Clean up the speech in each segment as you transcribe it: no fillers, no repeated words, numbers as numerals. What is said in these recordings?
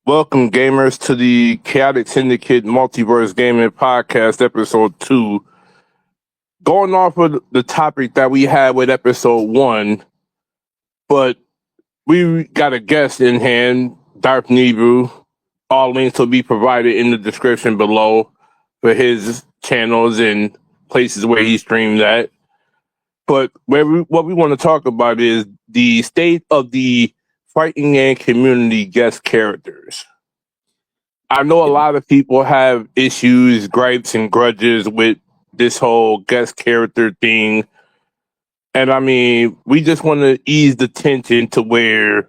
Welcome, gamers, to the Chaotic Syndicate Multiverse Gaming Podcast, Episode 2. Going off of the topic that we had with Episode 1, but we got a guest in hand, Darth Nebru. All links will be provided in the description below for his channels and places where he streams at. But what we want to talk about is the state of the fighting game community guest characters. I know a lot of people have issues, gripes, and grudges with this whole guest character thing. And I mean, we just want to ease the tension to where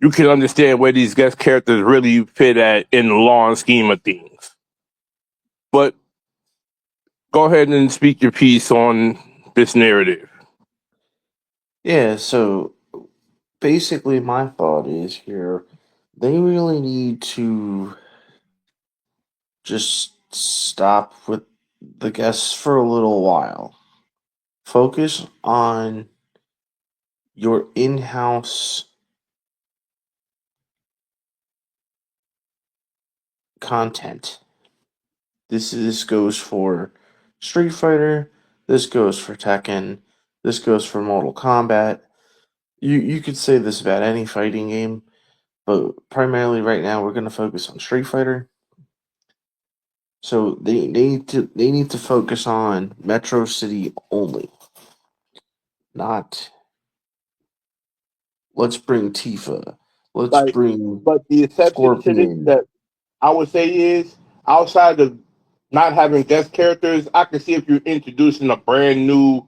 you can understand where these guest characters really fit at in the long scheme of things. But go ahead and speak your piece on this narrative. Yeah, so basically my thought is here, they really need to just stop with the guests for a little while. Focus on your in-house content. This goes for Street Fighter, this goes for Tekken, this goes for Mortal Kombat. You could say this about any fighting game, but primarily right now we're going to focus on Street Fighter. So they need to focus on Metro City only, not let's bring Tifa, let's Like, bring but the exception to this Scorpion. that I would say is outside of not having guest characters, I can see if you're introducing a brand new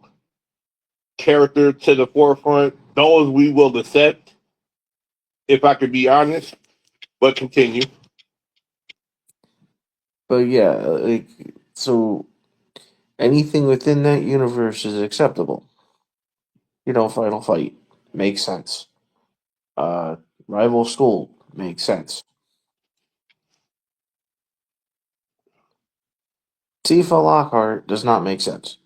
character to the forefront, those we will accept, if I could be honest. But continue. But yeah, so anything within that universe is acceptable. Final Fight makes sense. Uh, Rival School makes sense. Tifa Lockhart does not make sense.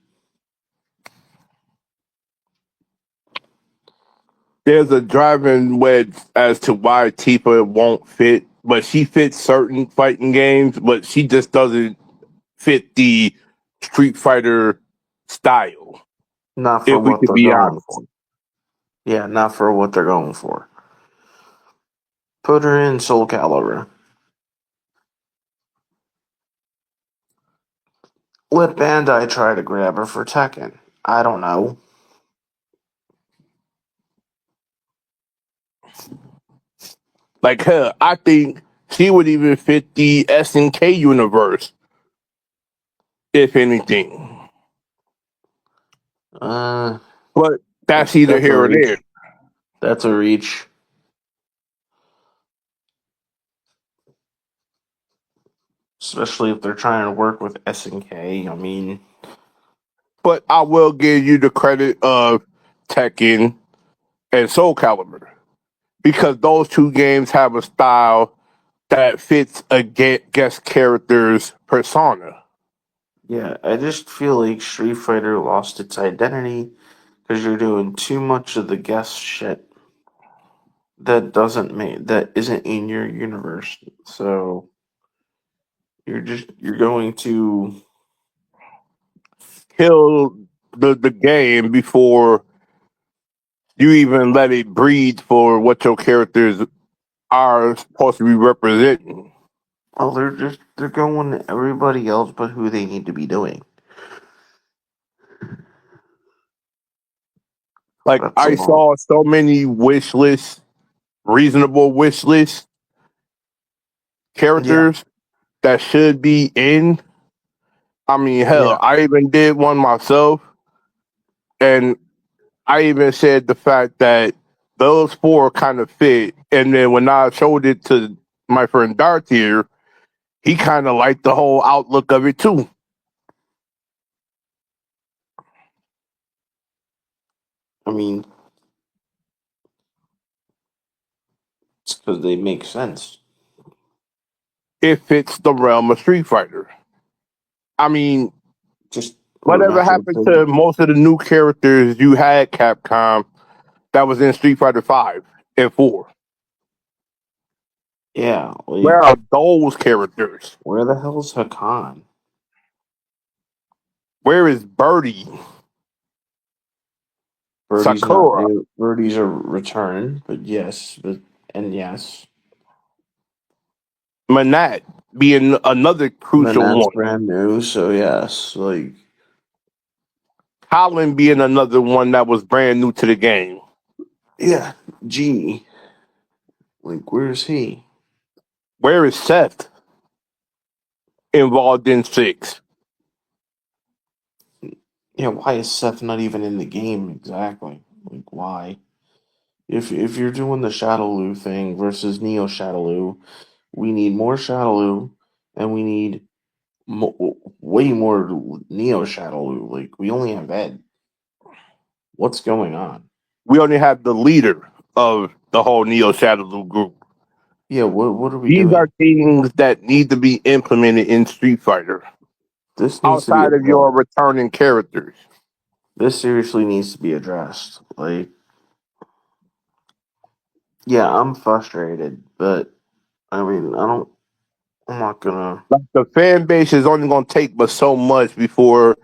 There's a driving wedge as to why Tifa won't fit, but she fits certain fighting games, but she just doesn't fit the Street Fighter style, Not for if we what could they're be going honest. for. Yeah, not for what they're going for. Put her in Soul Calibur. Let Bandai try to grab her for Tekken. I don't know. Like her, I think she would even fit the SNK universe, if anything. Uh, But that's either that's a here or there. reach. That's a reach. Especially if they're trying to work with SNK. I mean, But I will give you the credit of Tekken and Soul Calibur because those two games have a style that fits a guest character's persona. yeah, I just feel like Street Fighter lost its identity because you're doing too much of the guest shit that isn't in your universe. So you're going to Kill the game before you even let it breathe for what your characters are supposed to be representing. well, they're going everybody else but who they need to be doing. Like That's I all. saw so many wish lists, reasonable wish list Yeah, characters that should be in. I mean, yeah. hell, I even did one myself, and I even said the fact that those four kind of fit. And then when I showed it to my friend Darth here, he kind of liked the whole outlook of it too. I mean, it's because they make sense. It fits the realm of Street Fighter. I mean, Just what whatever Metro happened City. to most of the new characters you had, Capcom, that was in Street Fighter 5 and 4? Yeah, Where like are those characters? where the hell's Hakan? Where is Birdie? Birdie's not Sakura? new. Birdie's a return, but yes. Manat being another crucial Manat's one. brand new, so yes. Like, Holland being another one that was brand new to the game. yeah, Genie. Like, where's he? Where is Seth involved in 6? Yeah, why is Seth not even in the game exactly? Like, why? If you're doing the Shadaloo thing versus Neo Shadaloo, we need more Shadaloo, and we need way more Neo Shadaloo. Like, we only have Ed. What's going on? We only have the leader of the whole Neo Shadow group. Yeah, what are we These are doing? things that need to be implemented in Street Fighter This needs to be outside of addressed. your returning characters. This seriously needs to be addressed. Like, yeah, I'm frustrated, but I mean, I'm not gonna. Like the fan base is only going to take but so much before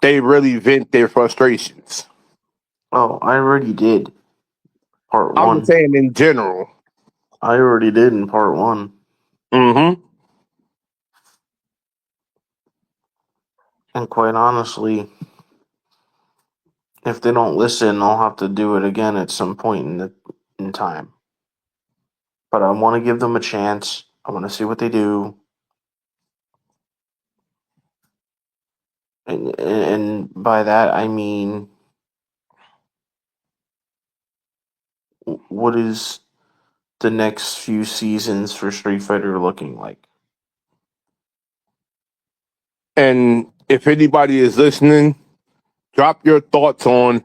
they really vent their frustrations. Oh, I already did part I'm just one. saying in general. I already did in part one. Mm-hmm. And quite honestly, if they don't listen, I'll have to do it again at some point in time. But I want to give them a chance. I want to see what they do, and by that I mean, what is the next few seasons for Street Fighter looking like? And if anybody is listening, drop your thoughts on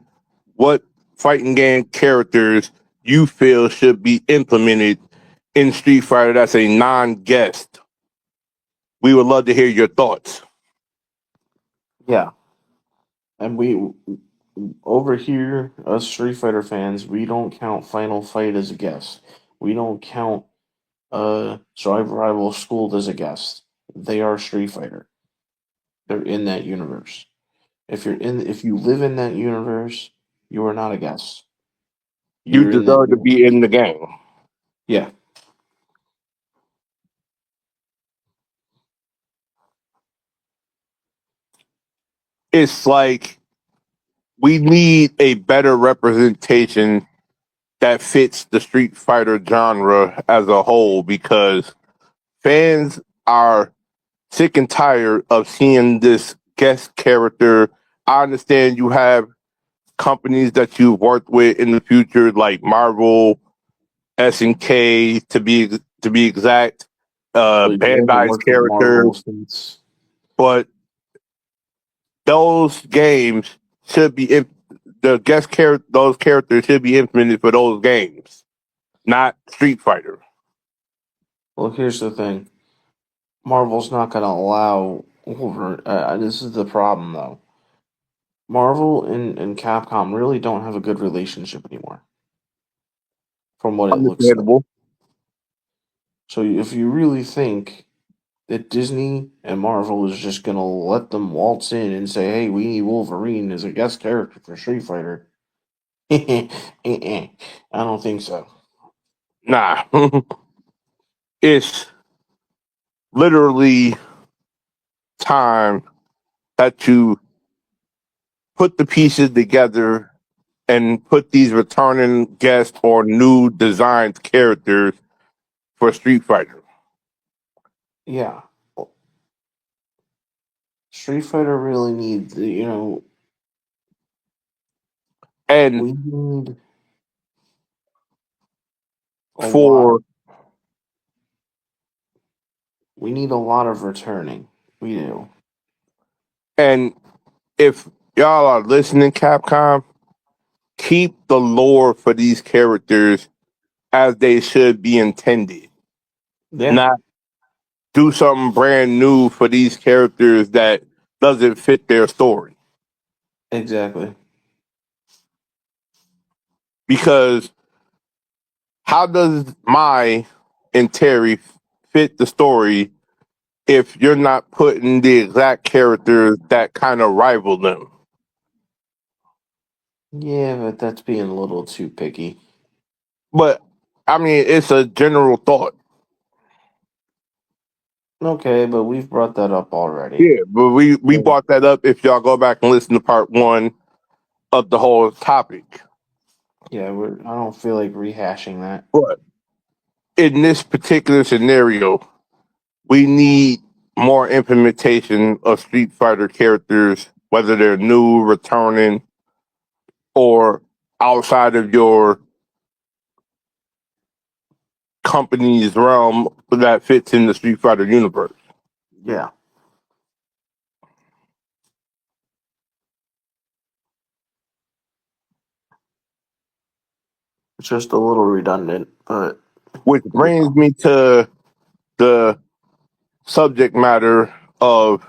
what fighting game characters you feel should be implemented in Street Fighter that's a non-guest. We would love to hear your thoughts. Yeah, and we over here, us Street Fighter fans, we don't count Final Fight as a guest. We don't count Drive Rival Schooled as a guest. They are Street Fighter. They're in that universe. If you live in that universe, you are not a guest. You You're in that deserve to universe. be in the game. Yeah. It's like we need a better representation that fits the Street Fighter genre as a whole because fans are sick and tired of seeing this guest character. I understand you have companies that you've worked with in the future, like Marvel, SNK, to be exact, But you haven't Bandai's worked with characters, Marvel since. but those games should be those characters should be implemented for those games, not Street Fighter. Well, here's the thing. Marvel's not going to allow over. This is the problem, though. Marvel and Capcom really don't have a good relationship anymore, from what it looks like. Understandable. So if you really think that Disney and Marvel is just gonna let them waltz in and say, "Hey, we need Wolverine as a guest character for Street Fighter," I don't think so. Nah, it's literally time that you put the pieces together and put these returning guests or new designed characters for Street Fighter. Yeah, Street Fighter really needs. And We need a lot. for We need a lot of returning. We do. and if y'all are listening, Capcom, keep the lore for these characters as they should be intended. Yeah, Not do something brand new for these characters that doesn't fit their story. exactly. Because how does Mai and Terry fit the story if you're not putting the exact characters that kind of rival them. Yeah, but that's being a little too picky. But I mean, it's a general thought. Okay, but we've brought that up already. Yeah, but we Yeah, brought that up if y'all go back and listen to part one of the whole topic. yeah, I don't feel like rehashing that. But in this particular scenario, we need more implementation of Street Fighter characters, whether they're new, returning, or outside of your company's realm that fits in the Street Fighter universe. Yeah, it's just a little redundant, but Which you brings know, me to the subject matter of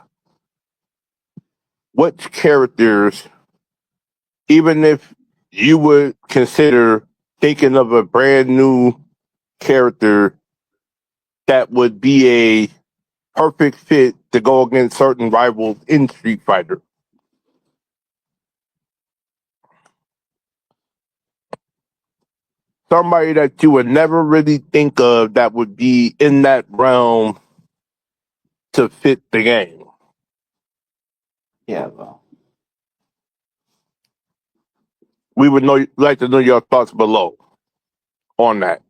which characters, even if you would consider thinking of a brand new character that would be a perfect fit to go against certain rivals in Street Fighter. Somebody that you would never really think of that would be in that realm to fit the game. yeah, well, We would like to know your thoughts below on that.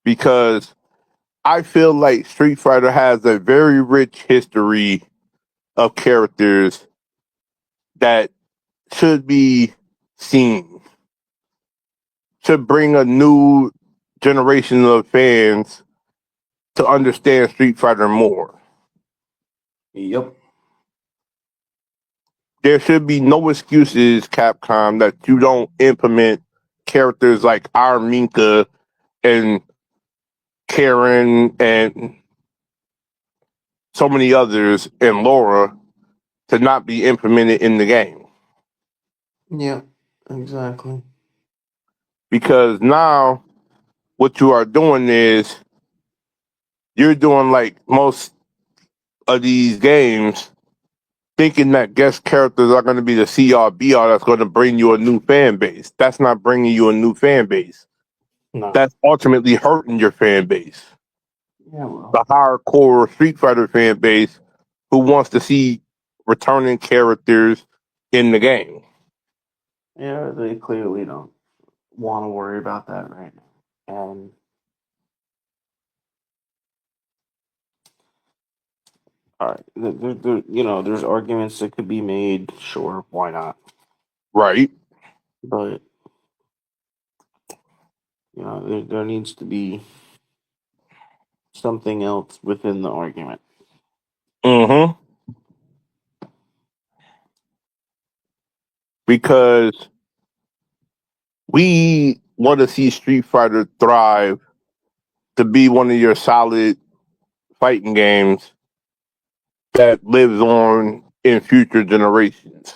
Because I feel like Street Fighter has a very rich history of characters that should be seen, should bring a new generation of fans to understand Street Fighter more. yep, There should be no excuses, Capcom, that you don't implement characters like Arminka and Karen and so many others and Laura to not be implemented in the game. yeah, exactly. Because now what you are doing is you're doing like most of these games, thinking that guest characters are going to be the CRBR that's going to bring you a new fan base. That's not bringing you a new fan base. No, That's ultimately hurting your fan base. yeah, well, The hardcore Street Fighter fan base who wants to see returning characters in the game. yeah, they clearly don't want to worry about that right now, and all right, there's arguments that could be made. Sure, why not? Right. But there needs to be something else within the argument. Mm-hmm. Because we want to see Street Fighter thrive to be one of your solid fighting games that lives on in future generations.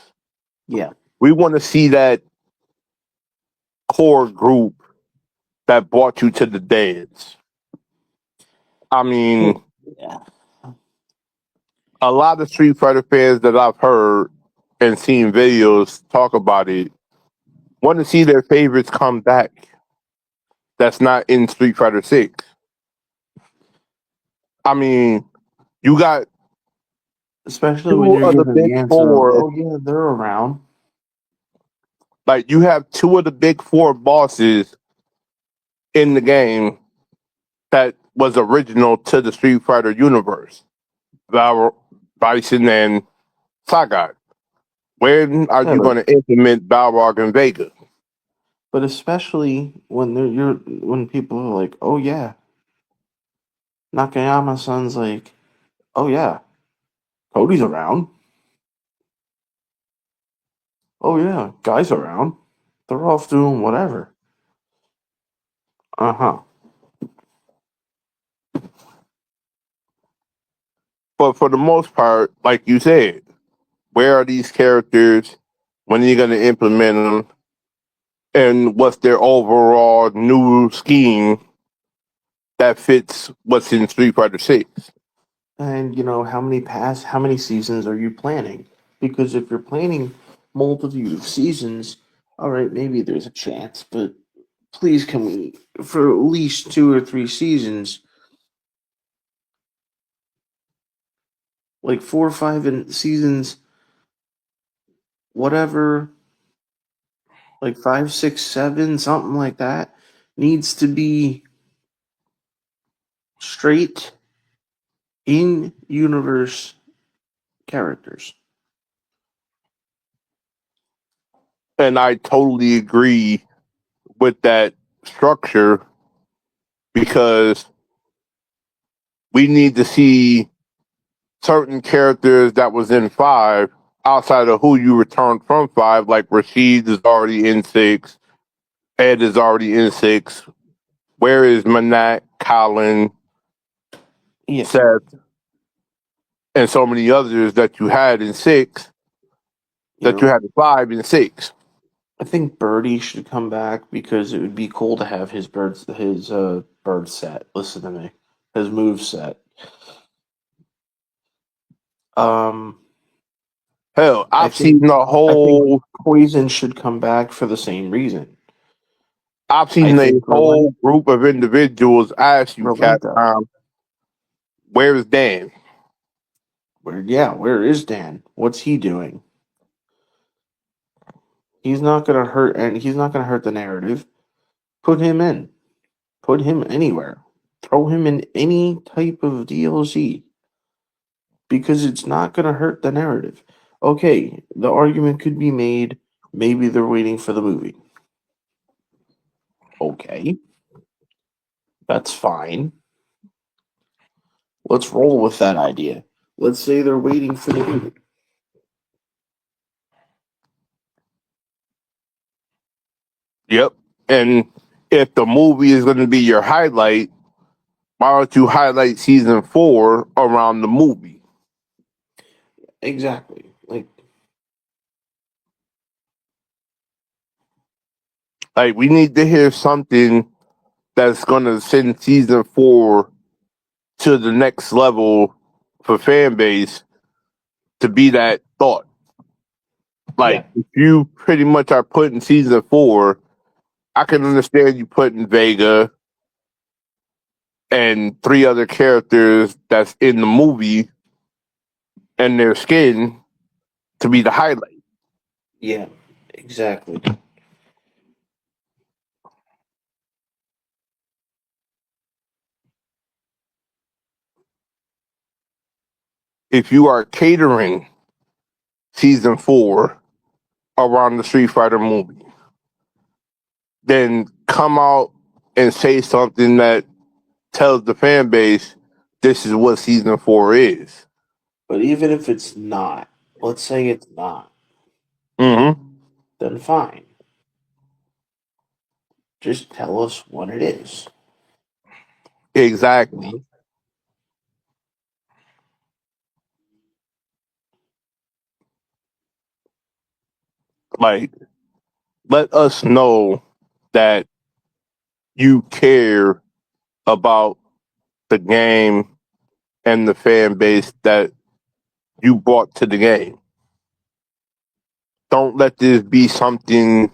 Yeah, We want to see that core group that brought you to the dance. I mean, yeah, a lot of Street Fighter fans that I've heard and seen videos talk about it want to see their favorites come back. That's not in Street Fighter 6. I mean, you got especially when two you're of the given big the answer of, four, "Oh yeah, they're around." like you have two of the big four bosses in the game that was original to the Street Fighter universe. Val, Bison, and Sagat. When are Yeah, you going to implement Balrog and Vega? but especially when when people are like, "Oh yeah," Nakayama-san's like, "Oh yeah, Cody's around. Oh yeah, guys around. They're off doing whatever." Uh huh. But for the most part, like you said, where are these characters When are you going to implement them? And what's their overall new scheme that fits what's in Street Fighter 6? And how many seasons are you planning? Because if you're planning multitude of seasons, all right, maybe there's a chance, but please can we, for at least 2 or 3 seasons, like 4 or 5 seasons, whatever, like 5, 6, 7, something like that, needs to be straight in universe characters. And I totally agree with that structure because we need to see certain characters that was in 5 outside of who you returned from 5, like Rashid is already in 6, Ed is already in 6. Where is Manak, Colin, Yeah, Seth, and so many others that you had in 6, you that you know, had in 5 and 6? I think Birdie should come back because it would be cool to have his bird set. Listen to me, his move set. Um, Hell, I I've think seen the I think whole Poison should come back for the same reason. I've I seen a think whole group of individuals ask you, Rolenta. Capcom, where is Dan? Where is Dan? What's he doing? He's not gonna hurt, and he's not gonna hurt the narrative. Put him in. Put him anywhere. Throw him in any type of DLC because it's not gonna hurt the narrative. Okay, the argument could be made. Maybe they're waiting for the movie. Okay, that's fine. Let's roll with that idea. Let's say they're waiting for the movie. Yep. And if the movie is going to be your highlight, why don't you highlight season 4 around the movie? Exactly. Like, we need to hear something that's going to send season 4 to the next level for fan base to be that thought. Yeah. Like, if you pretty much are putting season 4, I can understand you putting Vega and 3 other characters that's in the movie and their skin to be the highlight. Yeah. Exactly. If you are catering season 4 around the Street Fighter movie, then come out and say something that tells the fan base this is what season 4 is. But even if it's not, let's say it's not, Mm-hmm. then fine. Just tell us what it is. Exactly. Like, let us know that you care about the game and the fan base that you brought to the game. Don't let this be something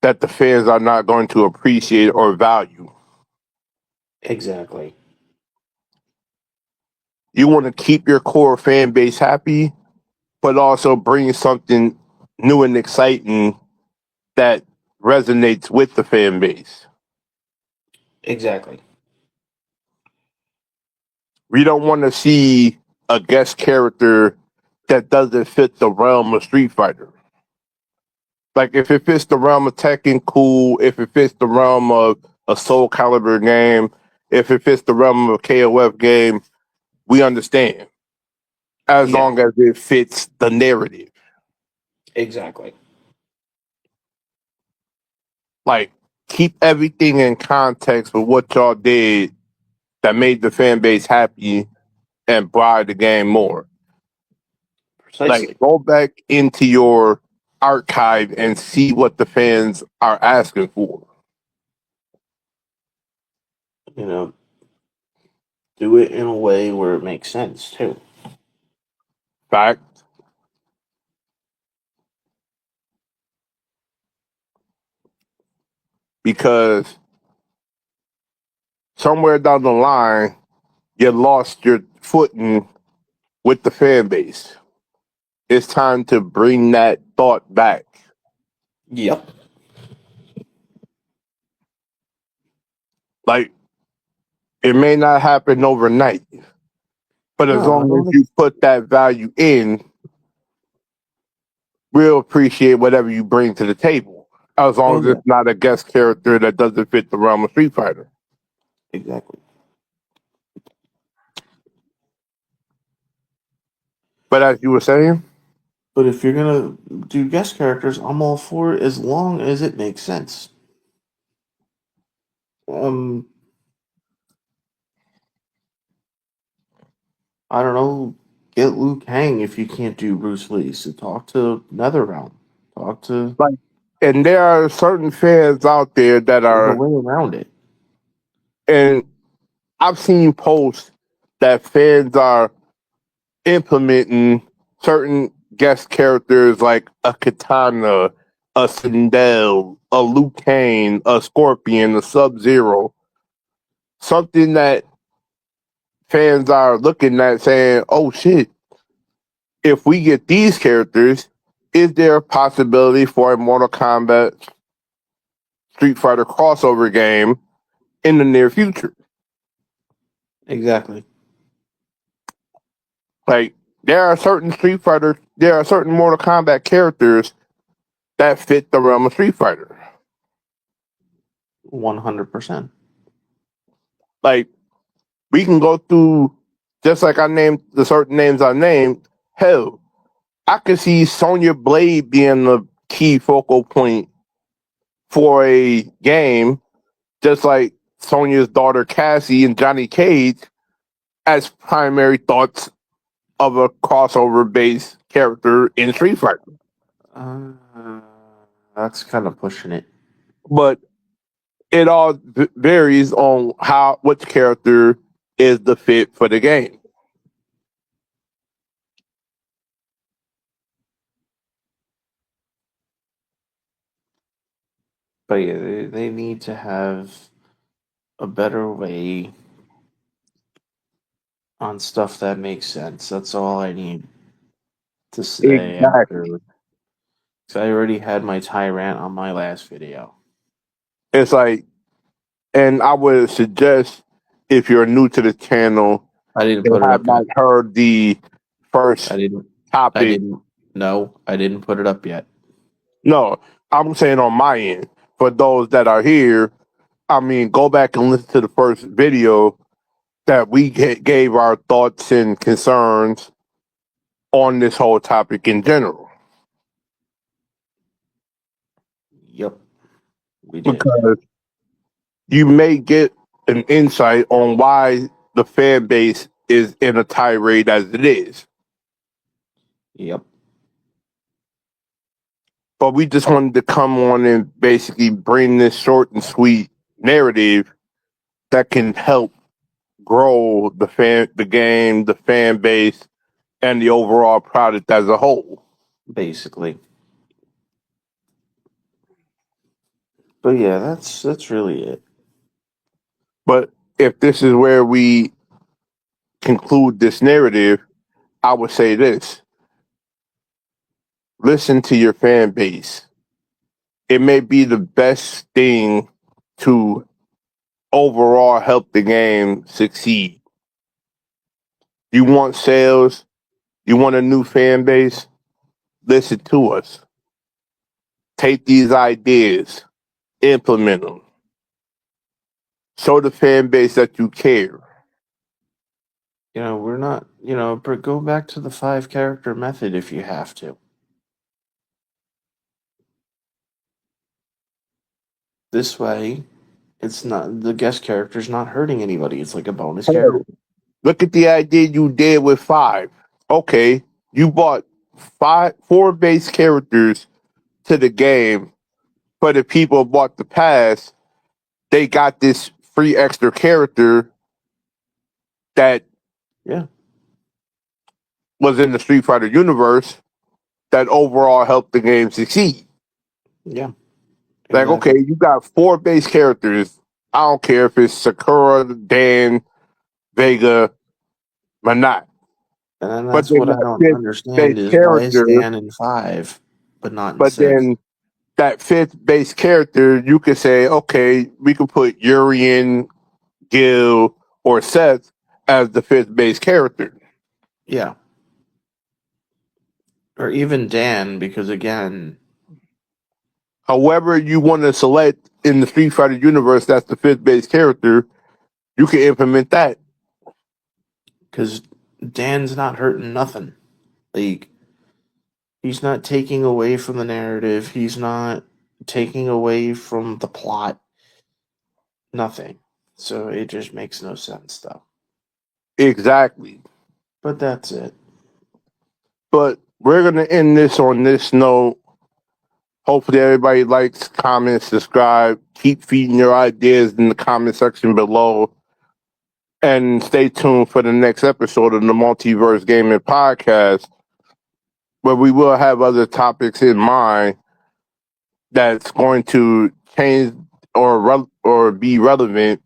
that the fans are not going to appreciate or value. Exactly. You want to keep your core fan base happy, but also bring something new and exciting that resonates with the fan base. Exactly. We don't want to see a guest character that doesn't fit the realm of Street Fighter. Like, if it fits the realm of Tekken, cool. If it fits the realm of a Soul Calibur game, if it fits the realm of a KOF game, we understand. As Yeah. long as it fits the narrative. Exactly. Like, keep everything in context with what y'all did that made the fan base happy and buy the game more. Like, Precisely. go back into your archive and see what the fans are asking for. You know, do it in a way where it makes sense too. Fact. Because somewhere down the line, you lost your footing with the fan base. It's time to bring that thought back. Yep. Like, it may not happen overnight, but as No, I long as don't. you put that value in, we'll appreciate whatever you bring to the table. As long Oh as yeah, it's not a guest character that doesn't fit the realm of Street Fighter. exactly. But as you were saying, But if you're gonna do guest characters, I'm all for it as long as it makes sense. Um, I don't know. Get Liu Kang if you can't do Bruce Lee. So talk to NetherRealm. Talk to. like, and there are certain fans out there that There's a are, way around it. and I've seen posts that fans are implementing certain guest characters like a Katana, a Sindel, a Liu Kang, a Scorpion, a Sub Zero, something that fans are looking at saying, "Oh shit! If we get these characters, is there a possibility for a Mortal Kombat Street Fighter crossover game in the near future?" Exactly. Like there are certain Mortal Kombat characters that fit the realm of Street Fighter. 100%. Like we can go through, just like I named the certain names I named. Hell, I could see Sonya Blade being the key focal point for a game, just like Sonya's daughter Cassie and Johnny Cage as primary thoughts of a crossover based character in Street Fighter. Uh, that's kind of pushing it. But it all varies on which character is the fit for the game. But yeah, they need to have a better way on stuff that makes sense. That's all I need to say after. Exactly. Because I already had my tyrant on my last video. It's like, and I would suggest if you're new to the channel I didn't and put it have up not yet. heard the I first didn't. I topic. didn't. No, I didn't put it up yet. No, I'm saying on my end. For those that are here, I mean, go back and listen to the first video that we gave our thoughts and concerns on this whole topic in general. Yep, we did. Because you may get an insight on why the fan base is in a tirade as it is. Yep, But we just wanted to come on and basically bring this short and sweet narrative that can help grow the game, the fan base, and the overall product as a whole. basically. But yeah, that's really it. But if this is where we conclude this narrative, I would say this: listen to your fan base. It may be the best thing to overall help the game succeed. You want sales, you want a new fan base, listen to us. Take these ideas, implement them. Show the fan base that you care. We're not. But go back to the 5 character method if you have to. This way, it's not the guest character's not hurting anybody. It's like a bonus character. Hell, look at the idea you did with 5. Okay, you bought 4 base characters to the game for the people who bought the pass. They got this free extra character that Yeah. was in the Street Fighter universe that overall helped the game succeed. Yeah. Like, Exactly. okay, you got 4 base characters. I don't care if it's Sakura, Dan, Vega, Manat. And then But that's then what I that don't 5th base understand is why is character, Dan in 5, but not in but 6? then that 5th base character, you could say, okay, we could put Urian, Gil, or Seth as the 5th base character. Yeah. Or even Dan, because again, However you want to select in the Street Fighter universe, that's the 5th base character, you can implement that. because Dan's not hurting nothing. Like, he's not taking away from the narrative. He's not taking away from the plot. Nothing. So it just makes no sense, though. Exactly. But that's it. But we're going to end this on this note. Hopefully everybody likes, comments, subscribe. Keep feeding your ideas in the comment section below. And stay tuned for the next episode of the Multiverse Gaming Podcast, where we will have other topics in mind that's going to change or be relevant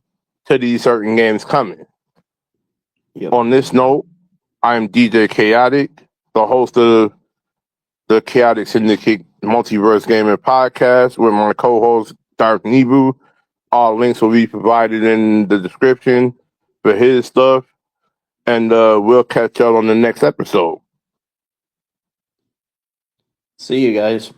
to these certain games coming. Yep. On this note, I'm DJ Khaotic, the host of the Khaotic Syndicate Multiverse Gaming Podcast with my co-host Dark Nebu. All links will be provided in the description for his stuff. And we'll catch y'all on the next episode. See you guys.